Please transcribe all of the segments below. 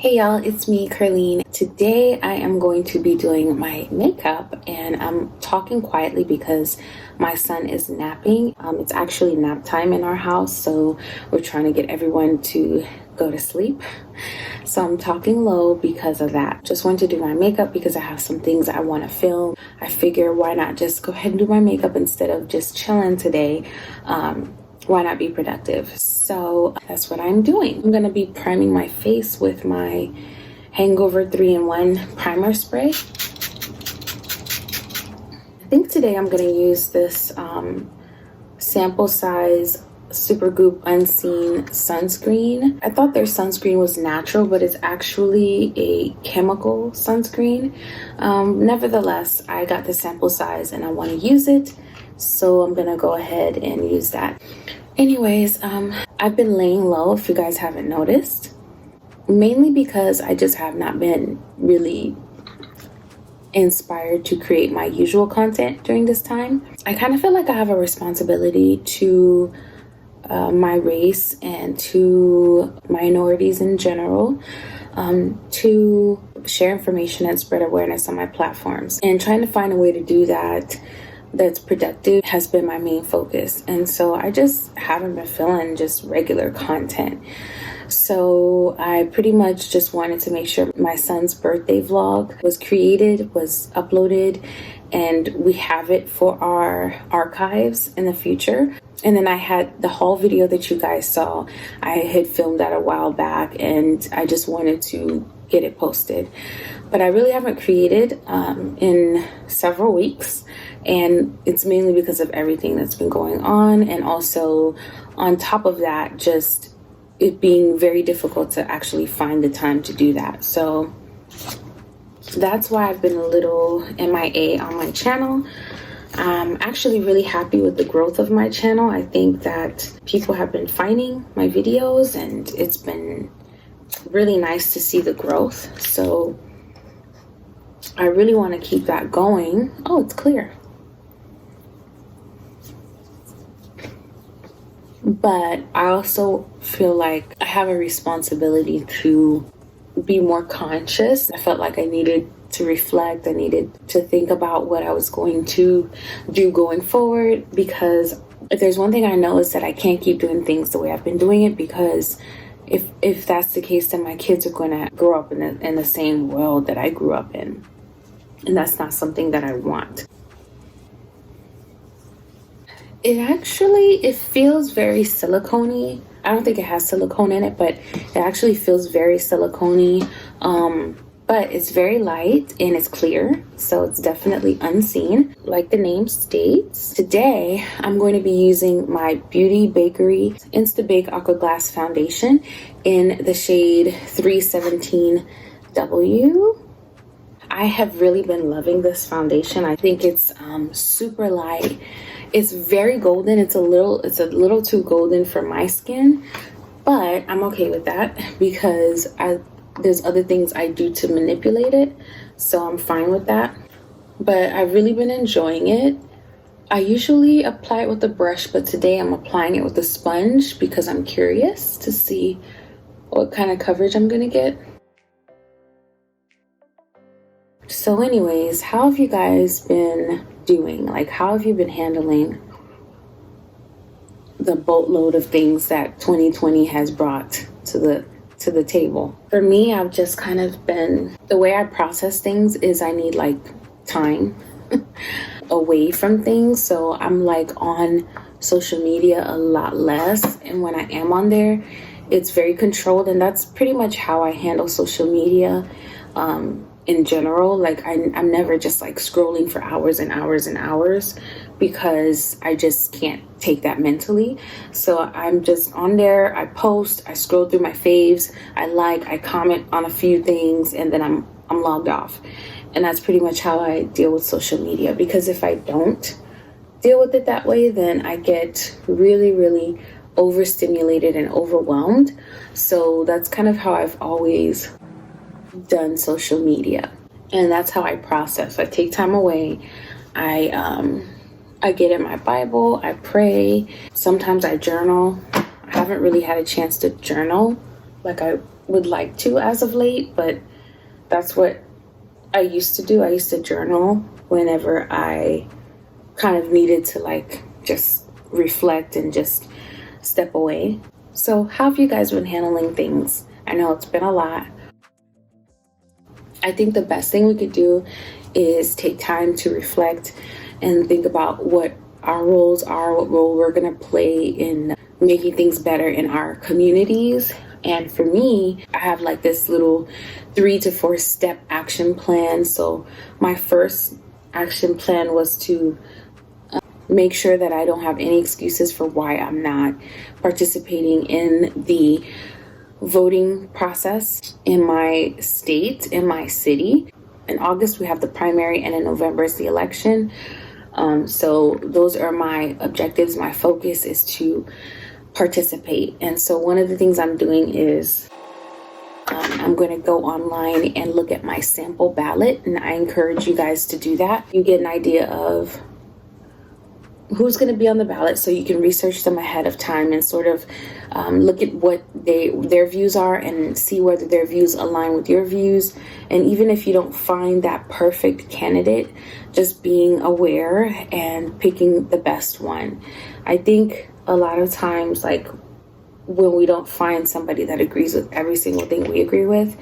Hey y'all, it's me, Ker-Leen. Today I am going to be doing my makeup and I'm talking quietly because my son is napping. It's actually nap time in our house, so we're trying to get everyone to go to sleep. So I'm talking low because of that. Just wanted to do my makeup because I have some things I want to film. I figure why not just go ahead and do my makeup instead of just chilling today. Why not be productive? So that's what I'm doing. I'm going to be priming my face with my Hangover 3-in-1 primer spray. I think today I'm going to use this sample size Supergoop Unseen sunscreen. I thought their sunscreen was natural, but it's actually a chemical sunscreen. Nevertheless, I got the sample size and I want to use it. So I'm gonna go ahead and use that. Anyways, I've been laying low, if you guys haven't noticed, mainly because I just have not been really inspired to create my usual content during this time. I kind of feel like I have a responsibility to my race and to minorities in general, to share information and spread awareness on my platforms. And trying to find a way to do that that's productive has been my main focus. And so I just haven't been feeling just regular content. So I pretty much just wanted to make sure my son's birthday vlog was created, was uploaded, and we have it for our archives in the future. And then I had the haul video that you guys saw. I had filmed that a while back and I just wanted to get it posted. But I really haven't created in several weeks. And it's mainly because of everything that's been going on. And also on top of that, just it being very difficult to actually find the time to do that. So that's why I've been a little MIA on my channel. I'm actually really happy with the growth of my channel. I think that people have been finding my videos and it's been really nice to see the growth. So I really want to keep that going. Oh, it's clear. But I also feel like I have a responsibility to be more conscious. I felt like I needed to reflect. I needed to think about what I was going to do going forward, because if there's one thing I know is that I can't keep doing things the way I've been doing it, because if that's the case, then my kids are going to grow up in the same world that I grew up in. And that's not something that I want. It feels very silicone-y. I don't think it has silicone in it, but it actually feels very silicone-y. But it's very light and it's clear, so it's definitely unseen, like the name states. Today, I'm going to be using my Beauty Bakery Insta-Bake Aqua Glass Foundation in the shade 317W. I have really been loving this foundation. I think it's super light. It's very golden. It's a little too golden for my skin, but I'm okay with that because there's other things I do to manipulate it, so I'm fine with that. But I've really been enjoying it. I usually apply it with a brush, but today I'm applying it with a sponge because I'm curious to see what kind of coverage I'm gonna get. So anyways, how have you guys been doing? Like, how have you been handling the boatload of things that 2020 has brought to the table? For me, I've just kind of been, the way I process things is I need like time away from things. So I'm like on social media a lot less. And when I am on there, it's very controlled. And that's pretty much how I handle social media in general. Like I'm never just like scrolling for hours and hours and hours because I just can't take that mentally. So I'm just on there, I post, I scroll through my faves, I comment on a few things, and then I'm logged off. And that's pretty much how I deal with social media, because if I don't deal with it that way, then I get really, really overstimulated and overwhelmed. So that's kind of how I've always done social media, and that's how I process. I take time away. I get in my Bible, I pray, sometimes I journal. I haven't really had a chance to journal like I would like to as of late, but that's what I used to do. I used to journal whenever I kind of needed to like just reflect and just step away. So how have you guys been handling things? I know it's been a lot. I think the best thing we could do is take time to reflect and think about what our roles are, what role we're going to play in making things better in our communities. And for me, I have like this little 3 to 4 step action plan. So my first action plan was to make sure that I don't have any excuses for why I'm not participating in the voting process in my state, in my city. In August, we have the primary, and in November is the election. So those are my objectives. My focus is to participate. And so one of the things I'm doing is I'm going to go online and look at my sample ballot, and I encourage you guys to do that. You get an idea of who's going to be on the ballot, so you can research them ahead of time and sort of look at what their views are and see whether their views align with your views. And even if you don't find that perfect candidate, just being aware and picking the best one. I think a lot of times, like when we don't find somebody that agrees with every single thing we agree with,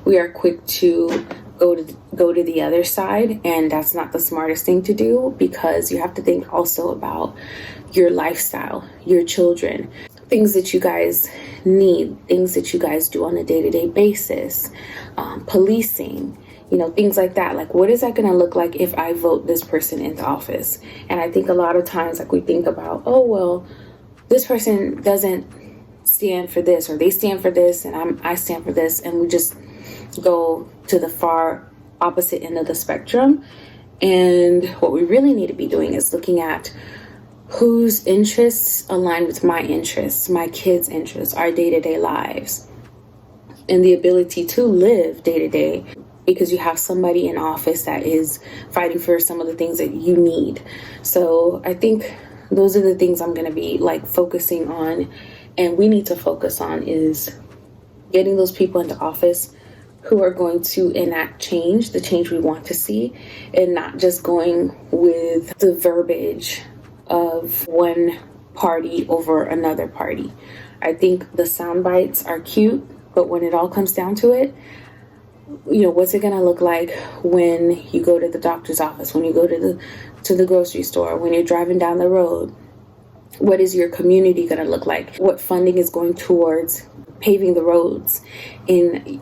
we are quick to go to the other side, and that's not the smartest thing to do, because you have to think also about your lifestyle, your children, things that you guys need, things that you guys do on a day-to-day basis, policing, things like that. Like, what is that going to look like if I vote this person into office? And I think a lot of times, like, we think about, oh, well, this person doesn't stand for this, or they stand for this, and I stand for this, and we just go to the far opposite end of the spectrum. And what we really need to be doing is looking at whose interests align with my interests, my kids' interests, our day-to-day lives, and the ability to live day-to-day, because you have somebody in office that is fighting for some of the things that you need. So I think those are the things I'm going to be like focusing on, and we need to focus on, is getting those people into office who are going to enact change, the change we want to see, and not just going with the verbiage of one party over another party. I think the sound bites are cute, but when it all comes down to it, what's it going to look like when you go to the doctor's office, when you go to the grocery store, when you're driving down the road? What is your community going to look like? What funding is going towards paving the roads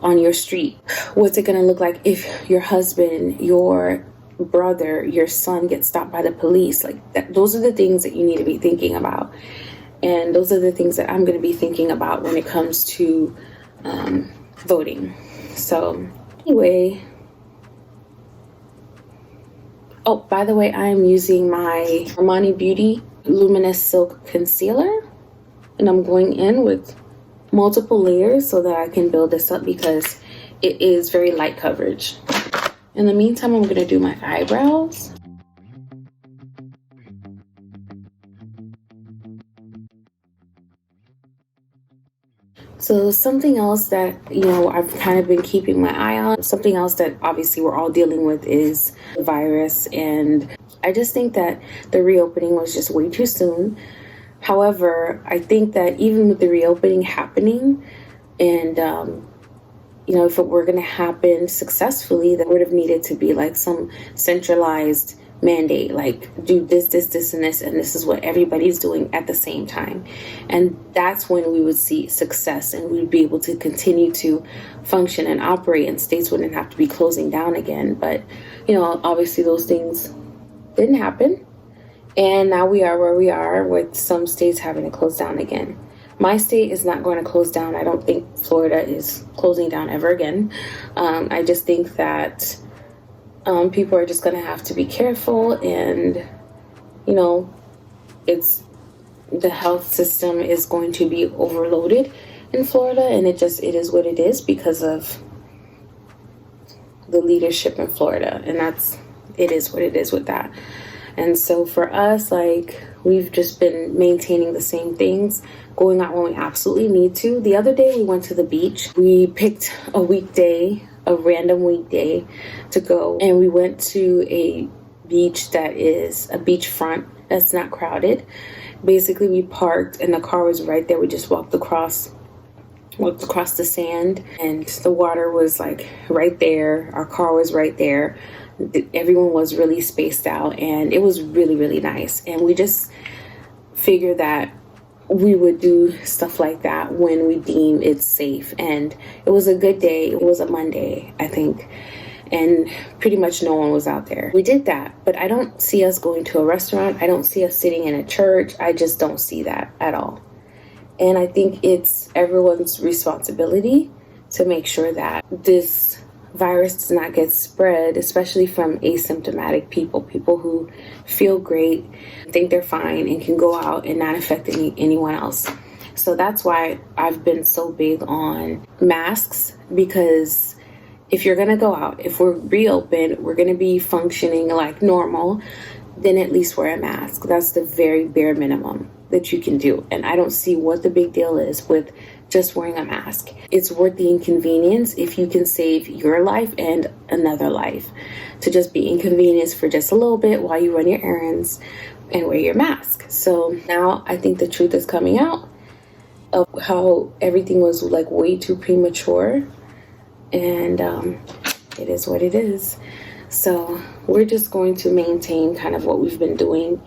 on your street? What's it going to look like if your husband, your brother, your son gets stopped by the police? Like that, those are the things that you need to be thinking about. And those are the things that I'm going to be thinking about when it comes to voting. So anyway, oh, by the way, I'm using my Armani Beauty Luminous Silk Concealer, and I'm going in with multiple layers so that I can build this up, because it is very light coverage. In the meantime, I'm going to do my eyebrows. So something else that, I've kind of been keeping my eye on, something else that obviously we're all dealing with, is the virus. And I just think that the reopening was just way too soon. However, I think that even with the reopening happening, and, if it were going to happen successfully, there would have needed to be like some centralized mandate, like do this, and this is what everybody's doing at the same time. And that's when we would see success, and we'd be able to continue to function and operate, and states wouldn't have to be closing down again. But, obviously those things didn't happen. And now we are where we are, with some states having to close down again. My state is not going to close down. I don't think Florida is closing down ever again. I just think that people are just going to have to be careful, and, it's the health system is going to be overloaded in Florida, and it is what it is because of the leadership in Florida, and it is what it is with that. And so for us, like, we've just been maintaining the same things, going out when we absolutely need to. The other day we went to the beach. We picked a weekday, a random weekday to go, and we went to a beach that is a beachfront that's not crowded. Basically, we parked and the car was right there. We just walked across the sand, and the water was like right there. Our car was right there. Everyone was really spaced out, and it was really, really nice. And we just figured that we would do stuff like that when we deem it's safe. And it was a good day. It was a Monday, I think, and pretty much no one was out there. We did that, but I don't see us going to a restaurant. I don't see us sitting in a church. I just don't see that at all. And I think it's everyone's responsibility to make sure that this virus does not get spread, especially from asymptomatic people who feel great, think they're fine, and can go out and not affect anyone else. So that's why I've been so big on masks, because if you're going to go out, if we're reopened, we're going to be functioning like normal, then at least wear a mask. That's the very bare minimum that you can do. And I don't see what the big deal is with just wearing a mask. It's worth the inconvenience if you can save your life and another life, to just be inconvenienced for just a little bit while you run your errands and wear your mask. So now I think the truth is coming out of how everything was like way too premature, and it is what it is. So we're just going to maintain kind of what we've been doing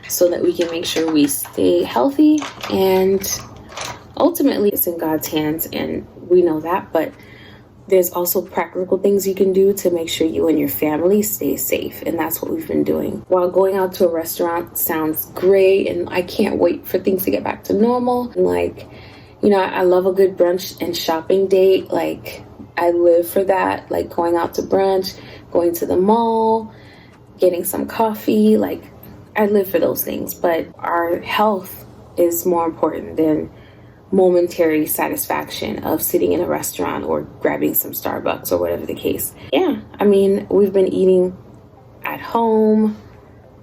so that we can make sure we stay healthy, and ultimately it's in God's hands, and we know that, but there's also practical things you can do to make sure you and your family stay safe, and that's what we've been doing. While going out to a restaurant sounds great, and I can't wait for things to get back to normal. And like, you know, I love a good brunch and shopping date. Like, I live for that, like going out to brunch, going to the mall, getting some coffee. Like, I live for those things, but our health is more important than momentary satisfaction of sitting in a restaurant or grabbing some Starbucks or whatever the case. Yeah, I mean, we've been eating at home.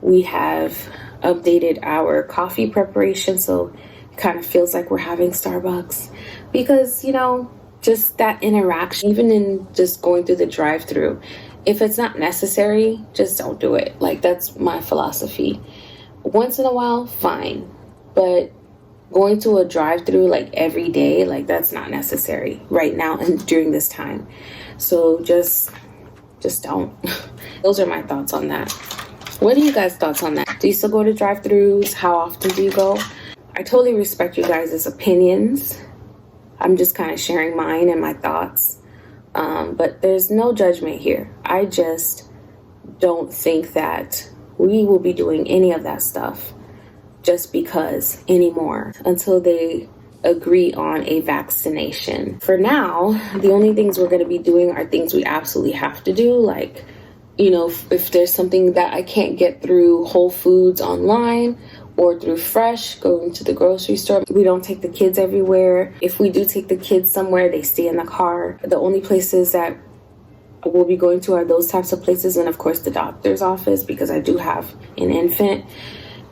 We have updated our coffee preparation, so it kind of feels like we're having Starbucks, because, you know, just that interaction, even in just going through the drive-thru, if it's not necessary, just don't do it. Like, that's my philosophy. Once in a while, fine. But going to a drive-thru like every day, like, that's not necessary right now and during this time. So just don't. Those are my thoughts on that. What are you guys' thoughts on that? Do you still go to drive-thrus? How often do you go? I totally respect you guys' opinions. I'm just kind of sharing mine and my thoughts. But there's no judgment here. I just don't think that we will be doing any of that stuff just because anymore until they agree on a vaccination. For now, the only things we're going to be doing are things we absolutely have to do. Like, you know, if there's something that I can't get through Whole Foods online or through Fresh, going to the grocery store. We don't take the kids everywhere. If we do take the kids somewhere, they stay in the car. The only places that we'll be going to are those types of places, and of course the doctor's office, because I do have an infant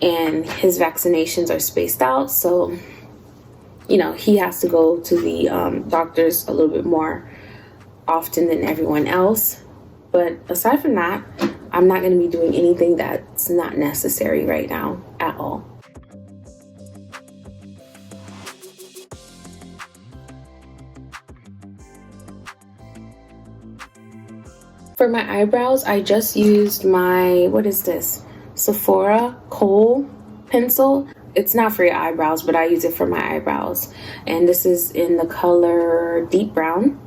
and his vaccinations are spaced out. So, you know, he has to go to the doctors a little bit more often than everyone else. But aside from that, I'm not going to be doing anything that's not necessary right now at all. For my eyebrows, I just used my, what is this? Sephora Kohl pencil. It's not for your eyebrows, but I use it for my eyebrows. And this is in the color Deep Brown.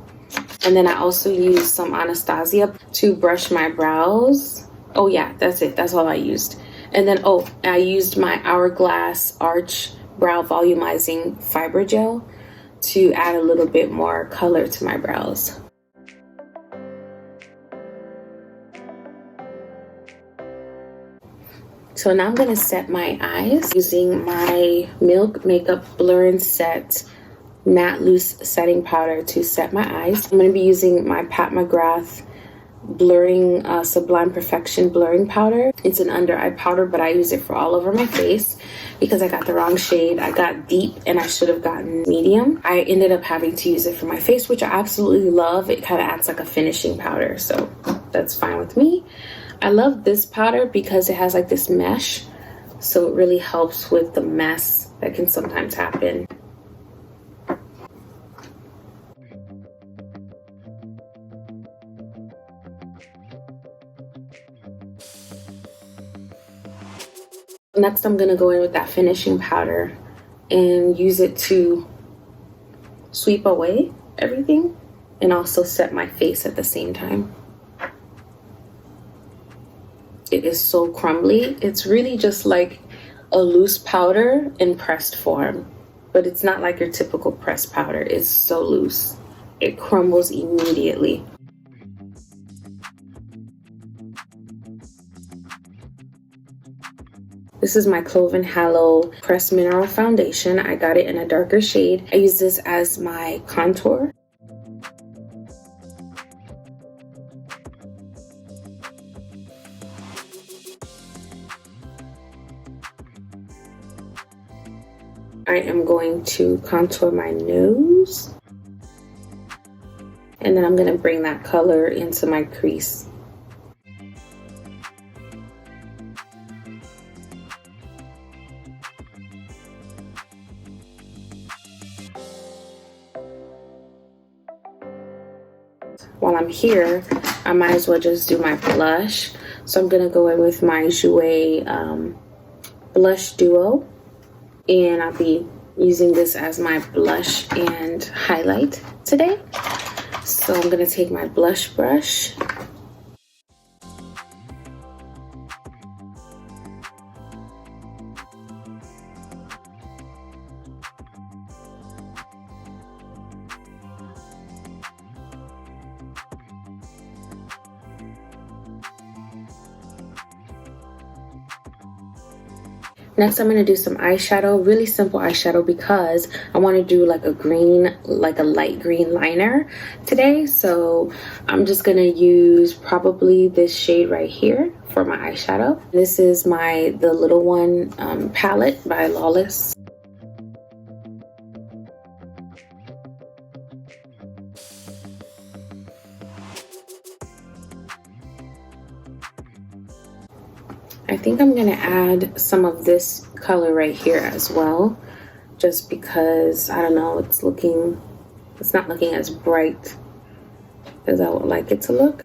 And then I also use some Anastasia to brush my brows. Oh yeah, that's it. That's all I used. And then, I used my Hourglass Arch Brow Volumizing Fiber Gel to add a little bit more color to my brows. So now I'm going to set my eyes using my Milk Makeup Blur and Set Matte Loose Setting Powder to set my eyes. I'm going to be using my Pat McGrath blurring Sublime Perfection blurring powder. It's an under eye powder, but I use it for all over my face because I got the wrong shade. I got deep and I should have gotten medium. I ended up having to use it for my face, which I absolutely love. It kind of acts like a finishing powder, so that's fine with me. I love this powder because it has like this mesh, so it really helps with the mess that can sometimes happen. Next, I'm going to go in with that finishing powder and use it to sweep away everything and also set my face at the same time. It is so crumbly. It's really just like a loose powder in pressed form, but it's not like your typical pressed powder. It's so loose. It crumbles immediately. This is my Cloven Hallow Pressed Mineral Foundation. I got it in a darker shade. I use this as my contour. I am going to contour my nose. And then I'm going to bring that color into my crease. While I'm here, I might as well just do my blush. So I'm going to go in with my Jouer Blush Duo. And I'll be using this as my blush and highlight today. So I'm going to take my blush brush. Next, I'm going to do some eyeshadow, really simple eyeshadow because I want to do like a green, like a light green liner today. So I'm just going to use probably this shade right here for my eyeshadow. This is the Little One palette by Lawless. I think I'm going to add some of this color right here as well, just because, I don't know, it's not looking as bright as I would like it to look.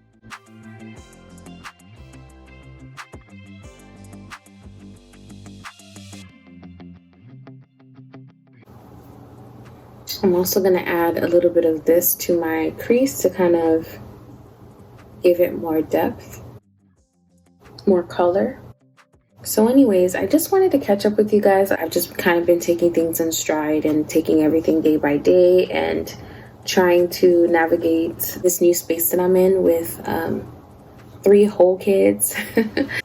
I'm also going to add a little bit of this to my crease to kind of give it more depth, more color. So anyways, I just wanted to catch up with you guys. I've just kind of been taking things in stride and taking everything day by day and trying to navigate this new space that I'm in with 3 whole kids,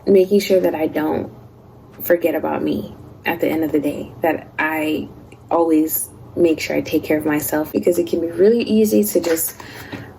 making sure that I don't forget about me at the end of the day, that I always make sure I take care of myself, because it can be really easy to just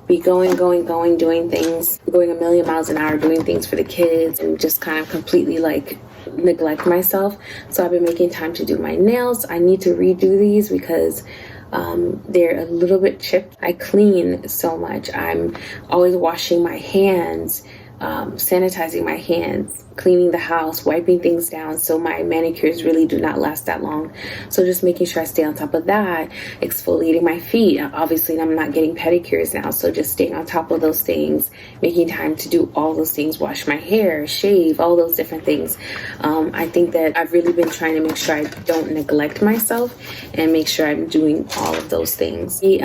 be going, doing things, going a million miles an hour, doing things for the kids, and just kind of completely like neglect myself. So I've been making time to do my nails. I need to redo these because they're a little bit chipped. I clean so much. I'm always washing my hands, sanitizing my hands, cleaning the house, wiping things down, so my manicures really do not last that long. So just making sure I stay on top of that, exfoliating my feet. Obviously, I'm not getting pedicures now, so just staying on top of those things, making time to do all those things, wash my hair, shave, all those different things. I think that I've really been trying to make sure I don't neglect myself and make sure I'm doing all of those things. The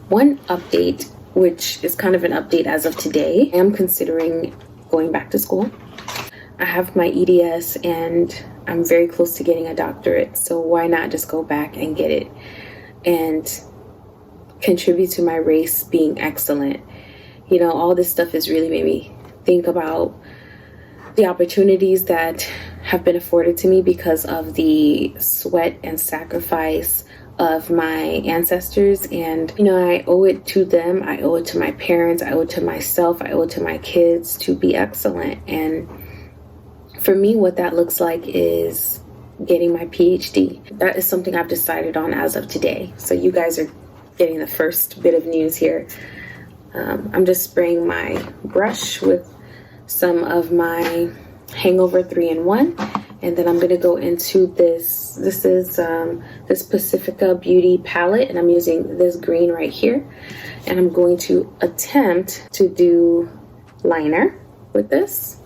one update, which is kind of an update as of today, I am considering going back to school. I have my EDS and I'm very close to getting a doctorate, so why not just go back and get it and contribute to my race being excellent. You know, all this stuff has really made me think about the opportunities that have been afforded to me because of the sweat and sacrifice of my ancestors, and you know, I owe it to them, I owe it to my parents, I owe it to myself, I owe it to my kids to be excellent. And for me, what that looks like is getting my PhD. That is something I've decided on as of today. So you guys are getting the first bit of news here. I'm just spraying my brush with some of my Hangover 3-in-1. And then I'm going to go into this. This is this Pacifica Beauty palette, and I'm using this green right here. And I'm going to attempt to do liner with this.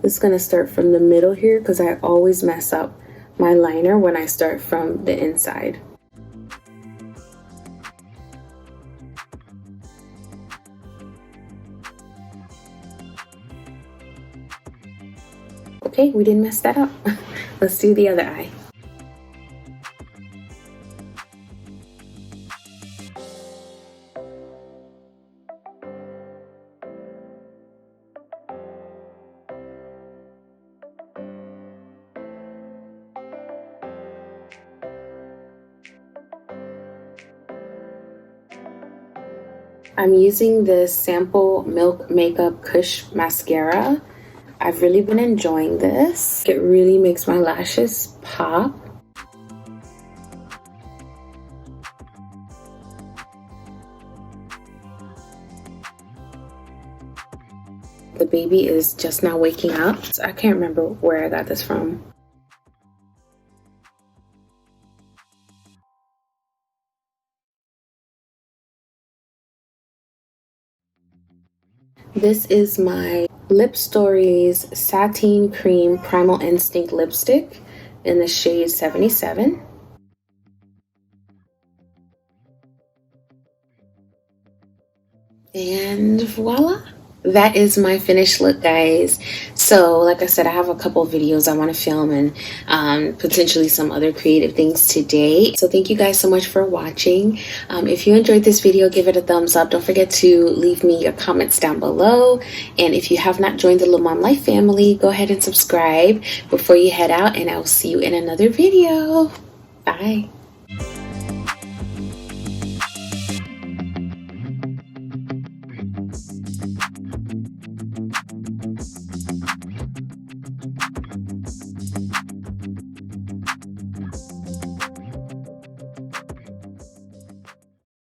This is going to start from the middle here because I always mess up my liner when I start from the inside. Okay, we didn't mess that up. Let's do the other eye. I'm using this Sample Milk Makeup Kush Mascara. I've really been enjoying this. It really makes my lashes pop. The baby is just now waking up. So I can't remember where I got this from. This is my Lip Stories Sateen Cream Primal Instinct lipstick in the shade 77. And voila! That is my finished look, guys. So like I said, I have a couple videos I want to film and potentially some other creative things today. So thank you guys so much for watching. If you enjoyed this video, give it a thumbs up. Don't forget to leave me your comments down below. And if you have not joined the Lemomlife family, go ahead and subscribe before you head out, and I will see you in another video. Bye.